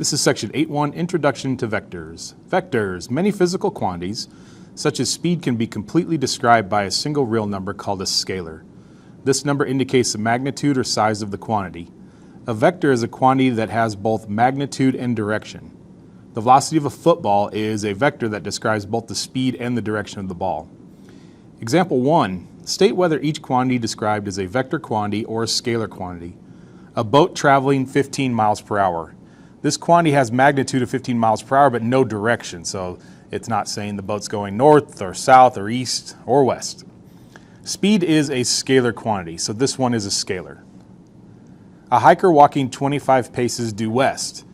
This is section 8.1, Introduction to Vectors. Vectors, many physical quantities, such as speed, can be completely described by a single real number called a scalar. This number indicates the magnitude or size of the quantity. A vector is a quantity that has both magnitude and direction. The velocity of a football is a vector that describes both the speed and the direction of the ball. Example 1. State whether each quantity described is a vector quantity or a scalar quantity. A boat traveling 15 miles per hour. This quantity has magnitude of 15 miles per hour but no direction, so it's not saying the boat's going north or south or east or west. Speed is a scalar quantity, so this one is a scalar. A hiker walking 25 paces due west.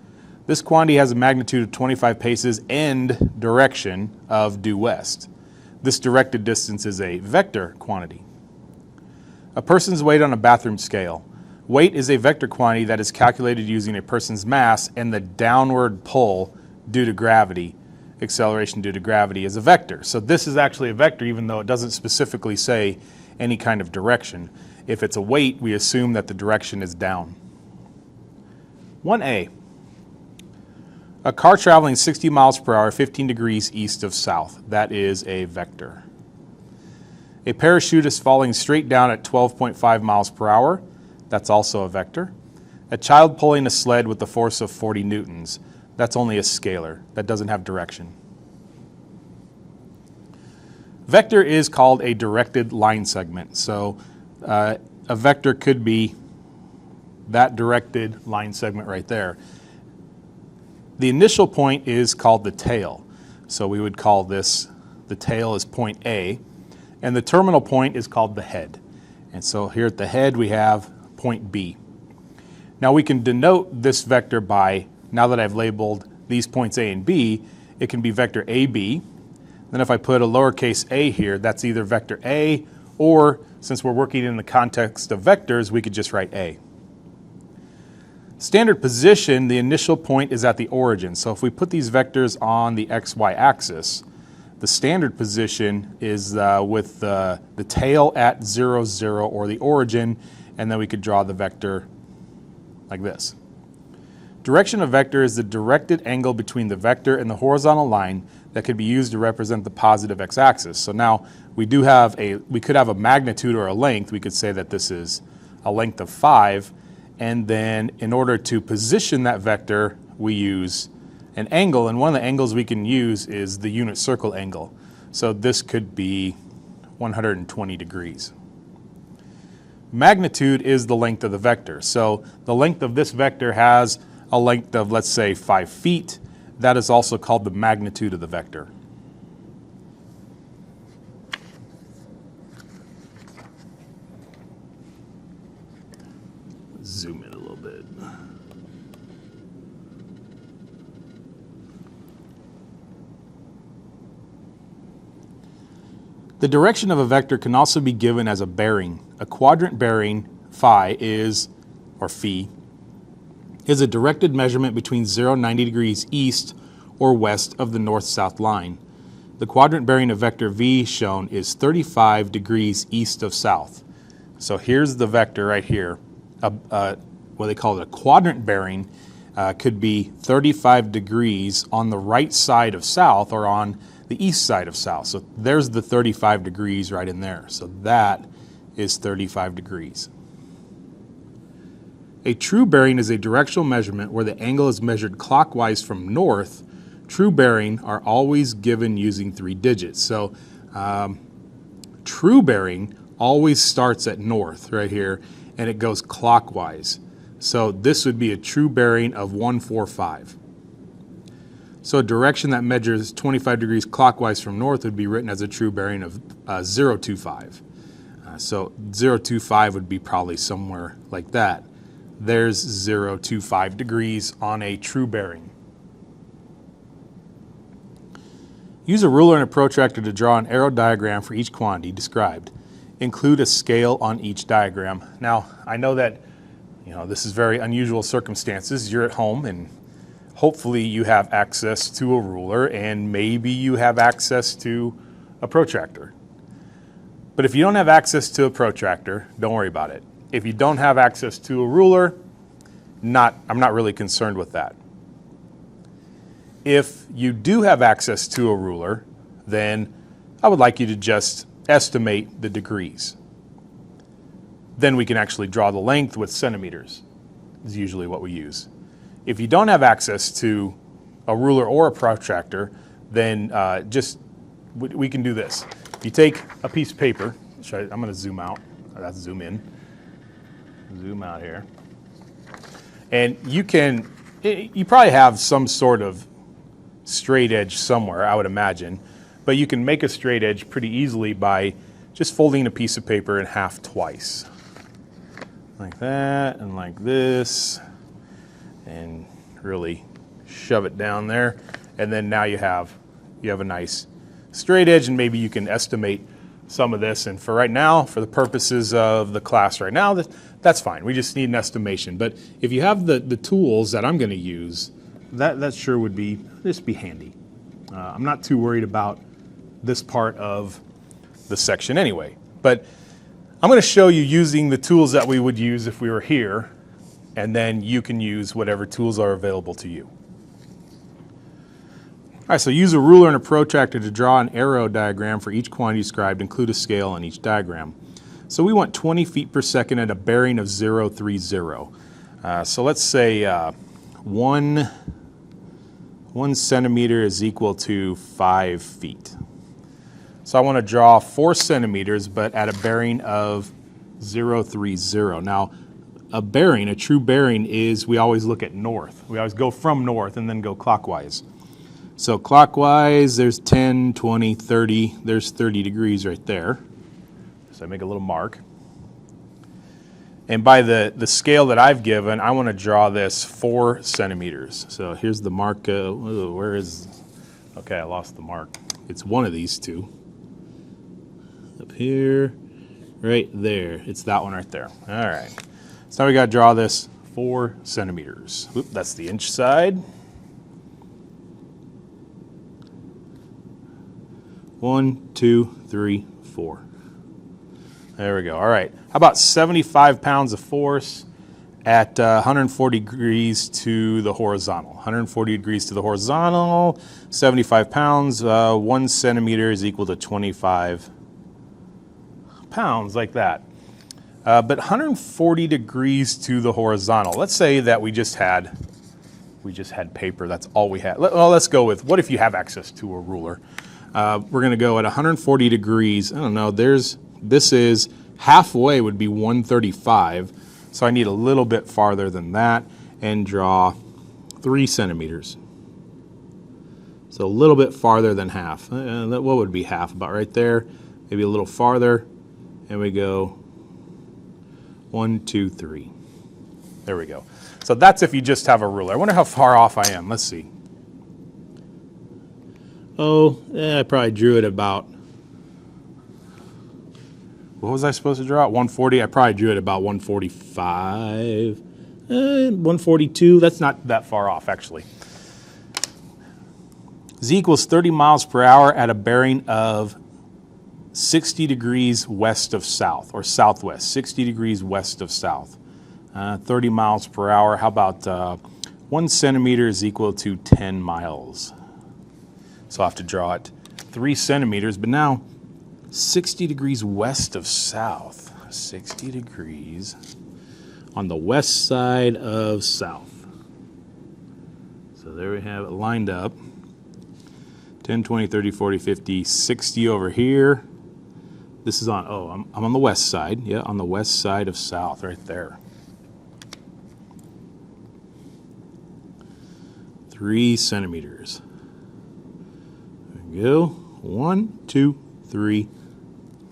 This quantity has a magnitude of 25 paces and direction of due west. This directed distance is a vector quantity. A person's weight on a bathroom scale. Weight is a vector quantity that is calculated using a person's mass and the downward pull due to gravity. Acceleration due to gravity is a vector. So this is actually a vector even though it doesn't specifically say any kind of direction. If it's a weight, we assume that the direction is down. 1a. A car traveling 60 miles per hour, 15 degrees east of south. That is a vector. A parachutist falling straight down at 12.5 miles per hour. That's also a vector. A child pulling a sled with the force of 40 newtons. That's only a scalar. That doesn't have direction. Vector is called a directed line segment. So a vector could be that directed line segment right there. The initial point is called the tail. So we would call this, the tail is point A, and the terminal point is called the head. And so here at the head we have point B. Now we can denote this vector by, now that I've labeled these points A and B, it can be vector AB. Then if I put a lowercase a here, that's either vector A, or since we're working in the context of vectors, we could just write A. Standard position, the initial point is at the origin. So if we put these vectors on the XY axis, the standard position is with the tail at 0, 0, or the origin, and then we could draw the vector like this. Direction of vector is the directed angle between the vector and the horizontal line that could be used to represent the positive x-axis. So now we could have a magnitude or a length. We could say that this is a length of 5, and then in order to position that vector, we use an angle, and one of the angles we can use is the unit circle angle. So this could be 120 degrees. Magnitude is the length of the vector. So the length of this vector has a length of, let's say, 5 feet. That is also called the magnitude of the vector. Zoom in a little bit. The direction of a vector can also be given as a bearing. A quadrant bearing, phi, is, or phi, is a directed measurement between 0 and 90 degrees east or west of the north-south line. The quadrant bearing of vector v shown is 35 degrees east of south. So here's the vector right here. What they call it a quadrant bearing could be 35 degrees on the right side of south or on the east side of south. So there's the 35 degrees right in there. So that is 35 degrees. A true bearing is a directional measurement where the angle is measured clockwise from north. True bearing are always given using 3 digits. So true bearing always starts at north right here, and it goes clockwise. So this would be a true bearing of 145. So a direction that measures 25 degrees clockwise from north would be written as a true bearing of 025. So 025 would be probably somewhere like that. There's 025 degrees on a true bearing. Use a ruler and a protractor to draw an arrow diagram for each quantity described. Include a scale on each diagram. Now, I know that this is very unusual circumstances. You're at home and hopefully you have access to a ruler and maybe you have access to a protractor. But if you don't have access to a protractor, don't worry about it. If you don't have access to a ruler, I'm not really concerned with that. If you do have access to a ruler, then I would like you to just estimate the degrees. Then we can actually draw the length with centimeters, is usually what we use. If you don't have access to a ruler or a protractor, then we can do this. You take a piece of paper, I'm going to zoom out, or that's zoom in, zoom out here, and you probably have some sort of straight edge somewhere, I would imagine, but you can make a straight edge pretty easily by just folding a piece of paper in half twice. Like that, and like this, and really shove it down there, and then now you have a nice straight edge, and maybe you can estimate some of this. And for right now, for the purposes of the class right now, that's fine. We just need an estimation. But if you have the tools that I'm going to use, that sure would be handy. I'm not too worried about this part of the section anyway. But I'm going to show you using the tools that we would use if we were here, and then you can use whatever tools are available to you. All right, so use a ruler and a protractor to draw an arrow diagram for each quantity described. Include a scale on each diagram. So we want 20 feet per second at a bearing of 030. So let's say 1 centimeter is equal to 5 feet. So I want to draw 4 centimeters, but at a bearing of 030. Now, a true bearing is we always look at north. We always go from north and then go clockwise. So clockwise, there's 10, 20, 30. There's 30 degrees right there. So I make a little mark. And by the scale that I've given, I want to draw this 4 centimeters. So here's the mark. Okay, I lost the mark. It's one of these two. Up here, right there. It's that one right there. All right. So now we got to draw this 4 centimeters. Oop, that's the inch side. 1, 2, 3, 4. There we go. All right. How about 75 pounds of force at 140 degrees to the horizontal? 140 degrees to the horizontal, 75 pounds, 1 centimeter is equal to 25 pounds, like that. But 140 degrees to the horizontal. Let's say that we just had paper. That's all we had. Well, let's go with, what if you have access to a ruler? We're going to go at 140 degrees. I don't know. This is halfway would be 135. So I need a little bit farther than that and draw 3 centimeters. So a little bit farther than half. What would be half? About right there. Maybe a little farther. And we go 1, 2, 3. There we go. So that's if you just have a ruler. I wonder how far off I am. Let's see. Oh, I probably drew it about, what was I supposed to draw at 140? I probably drew it about 145, 142. That's not that far off, actually. Z equals 30 miles per hour at a bearing of 60 degrees west of south, or southwest, 60 degrees west of south. 30 miles per hour. How about 1 centimeter is equal to 10 miles? So I'll have to draw it 3 centimeters, but now 60 degrees west of south. 60 degrees on the west side of south. So there we have it lined up. 10, 20, 30, 40, 50, 60 over here. This is on, I'm on the west side. Yeah, on the west side of south, right there. 3 centimeters. Go 1, 2, 3,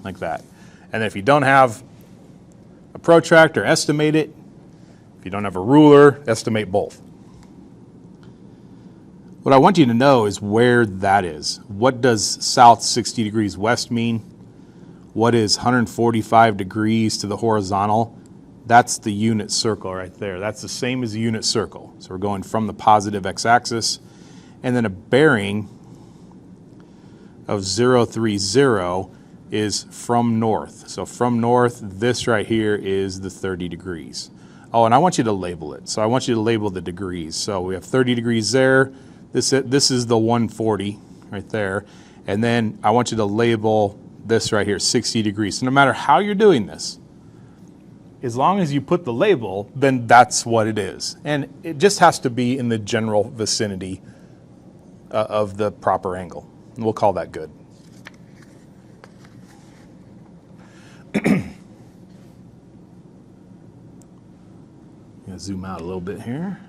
like that. And then if you don't have a protractor, estimate it. If you don't have a ruler, estimate both. What I want you to know is where that is. What does south 60 degrees west mean? What is 145 degrees to the horizontal? That's the unit circle right there. That's the same as a unit circle. So we're going from the positive x-axis. And then a bearing of 030 is from north. So from north, this right here is the 30 degrees. Oh, and I want you to label it. So I want you to label the degrees. So we have 30 degrees there, This is the 140 right there. And then I want you to label this right here, 60 degrees. So no matter how you're doing this, as long as you put the label, then that's what it is. And it just has to be in the general vicinity of the proper angle. And we'll call that good. Zoom out a little bit here.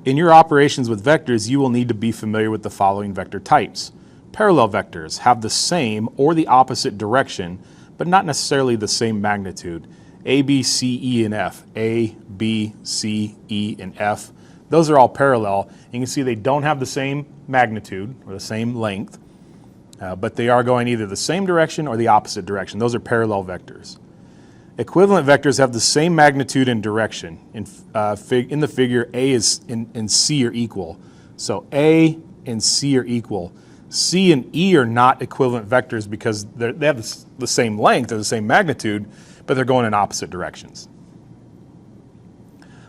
In your operations with vectors, you will need to be familiar with the following vector types. Parallel vectors have the same or the opposite direction, but not necessarily the same magnitude. A, B, C, E, and F. A, B, C, E, and F. Those are all parallel. You can see they don't have the same magnitude or the same length, but they are going either the same direction or the opposite direction. Those are parallel vectors. Equivalent vectors have the same magnitude and direction. In the figure, A and C are equal. So A and C are equal. C and E are not equivalent vectors because they have the same length or the same magnitude, but they're going in opposite directions.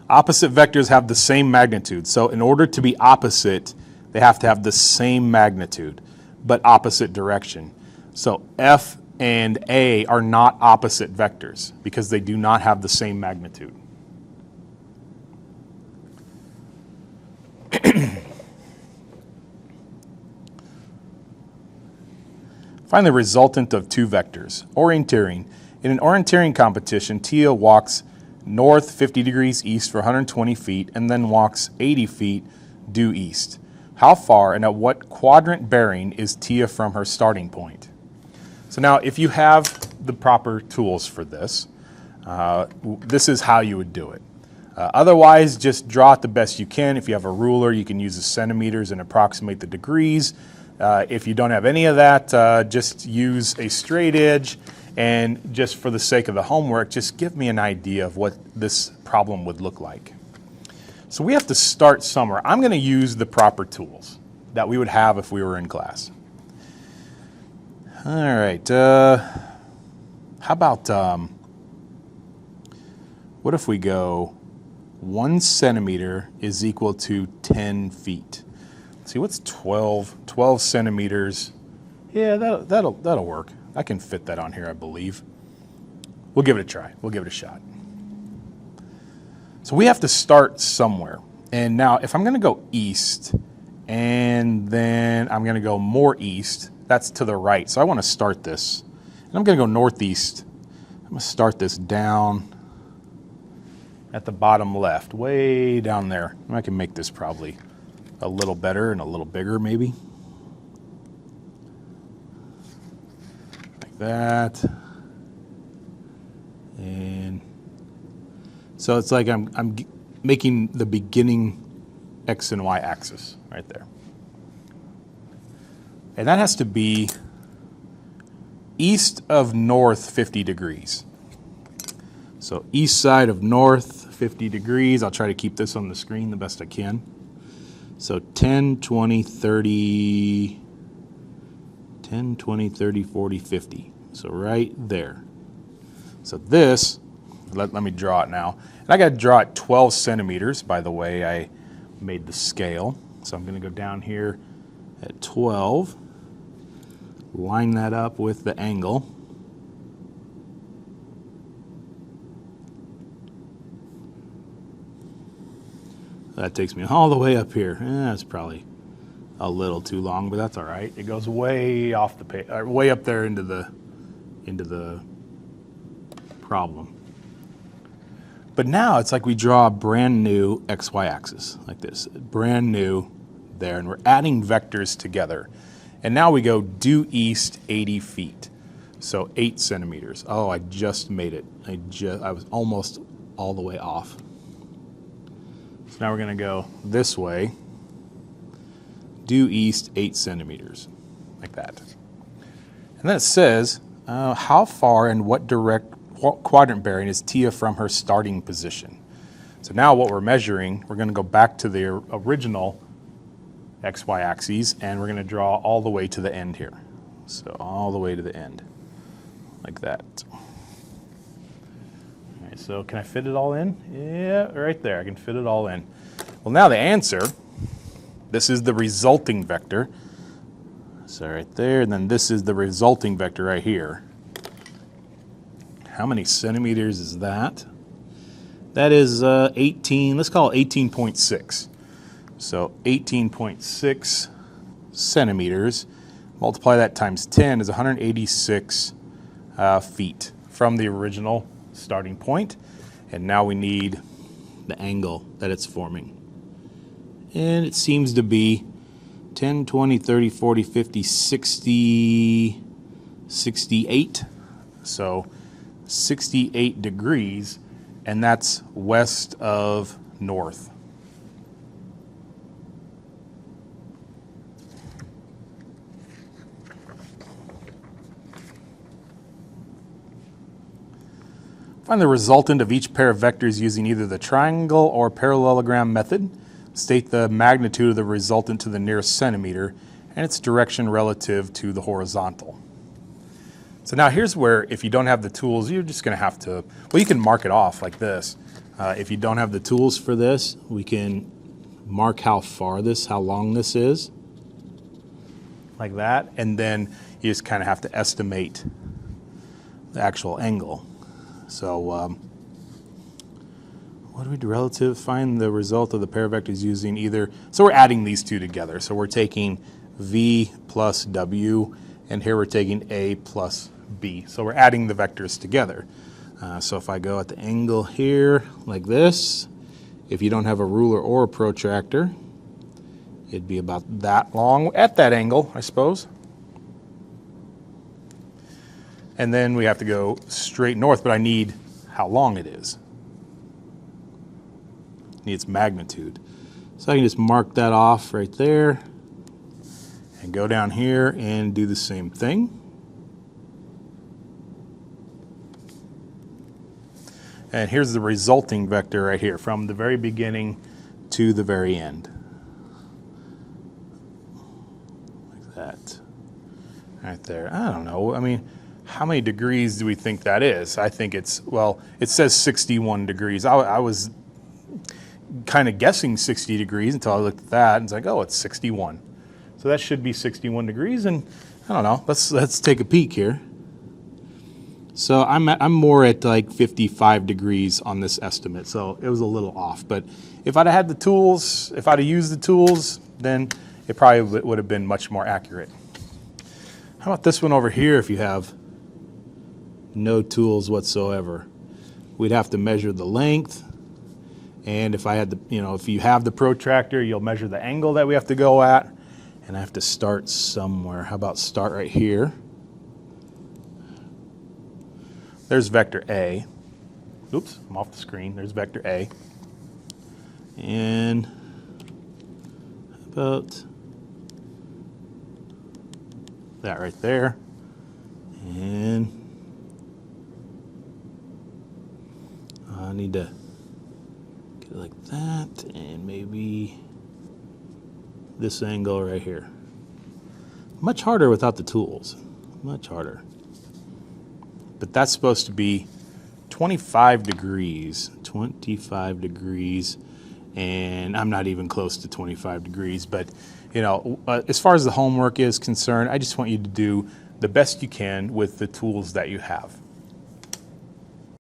Opposite vectors have the same magnitude. So in order to be opposite, they have to have the same magnitude, but opposite direction. So F and A are not opposite vectors because they do not have the same magnitude. Find the resultant of two vectors. Orienteering. In an orienteering competition, Tia walks north 50 degrees east for 120 feet and then walks 80 feet due east. How far and at what quadrant bearing is Tia from her starting point? So now if you have the proper tools for this, this is how you would do it. Otherwise, just draw it the best you can. If you have a ruler, you can use the centimeters and approximate the degrees. If you don't have any of that, just use a straight edge, and just for the sake of the homework, just give me an idea of what this problem would look like. So we have to start somewhere. I'm going to use the proper tools that we would have if we were in class. All right, how about, what if we go 1 centimeter is equal to 10 feet? Let's see, what's 12 centimeters? Yeah, that'll work. I can fit that on here, I believe. We'll give it a try. We'll give it a shot. So we have to start somewhere. And now if I'm going to go east and then I'm going to go more east, that's to the right. So I want to start this. And I'm going to go northeast. I'm going to start this down at the bottom left, way down there. And I can make this probably a little better and a little bigger maybe. Like that. And so it's like I'm making the beginning X and Y axis right there. And that has to be east of north 50 degrees. So east side of north 50 degrees. I'll try to keep this on the screen the best I can. So 10, 20, 30, 10, 20, 30, 40, 50. So right there. So this, let me draw it now. And I got to draw it 12 centimeters, by the way. I made the scale. So I'm going to go down here at 12. Line that up with the angle. That takes me all the way up here. That's probably a little too long, but that's all right. It goes way off the page, way up there into the problem. But now it's like we draw a brand new XY axis like this, brand new there, and we're adding vectors together. And now we go due east 80 feet, so 8 centimeters. Oh, I just made it. I was almost all the way off. So now we're going to go this way, due east 8 centimeters, like that. And then it says, how far and what quadrant bearing is Tia from her starting position? So now what we're measuring, we're going to go back to the original XY axes, and we're going to draw all the way to the end here. So all the way to the end, like that. All right, so can I fit it all in? Yeah, right there. I can fit it all in. Well, now the answer, this is the resulting vector. So right there, and then this is the resulting vector right here. How many centimeters is that? That is 18, let's call it 18.6. So 18.6 centimeters, multiply that times 10 is 186 feet from the original starting point. And now we need the angle that it's forming. And it seems to be 10, 20, 30, 40, 50, 60, 68. So 68 degrees, and that's west of north. Find the resultant of each pair of vectors using either the triangle or parallelogram method. State the magnitude of the resultant to the nearest centimeter and its direction relative to the horizontal. So now here's where, if you don't have the tools, you're just going to have to, well, you can mark it off like this. If you don't have the tools for this, we can mark how long this is, like that, and then you just kind of have to estimate the actual angle. So what do we do relative? Find the result of the pair of vectors using either, so we're adding these two together. So we're taking V plus W, and here we're taking A plus B. So we're adding the vectors together. So if I go at the angle here like this, if you don't have a ruler or a protractor, it'd be about that long at that angle, I suppose. And then we have to go straight north, but I need how long it is. I need its magnitude. So I can just mark that off right there and go down here and do the same thing. And here's the resulting vector right here from the very beginning to the very end. Like that. Right there. I don't know. I mean, how many degrees do we think that is? I think it's, well, it says 61 degrees. I was kind of guessing 60 degrees until I looked at that and it's like, oh, it's 61. So that should be 61 degrees, and I don't know, let's take a peek here. So I'm more at like 55 degrees on this estimate, so it was a little off. But if I'd have had the tools, if I'd have used the tools, then it probably would have been much more accurate. How about this one over here if you have no tools whatsoever? We'd have to measure the length, and if I had the, if you have the protractor, you'll measure the angle that we have to go at, and I have to start somewhere. How about start right here? There's vector A. Oops, I'm off the screen. There's vector A. And how about that right there? And I need to get it like that, and maybe this angle right here. Much harder without the tools. Much harder. But that's supposed to be 25 degrees. 25 degrees. And I'm not even close to 25 degrees. But, as far as the homework is concerned, I just want you to do the best you can with the tools that you have.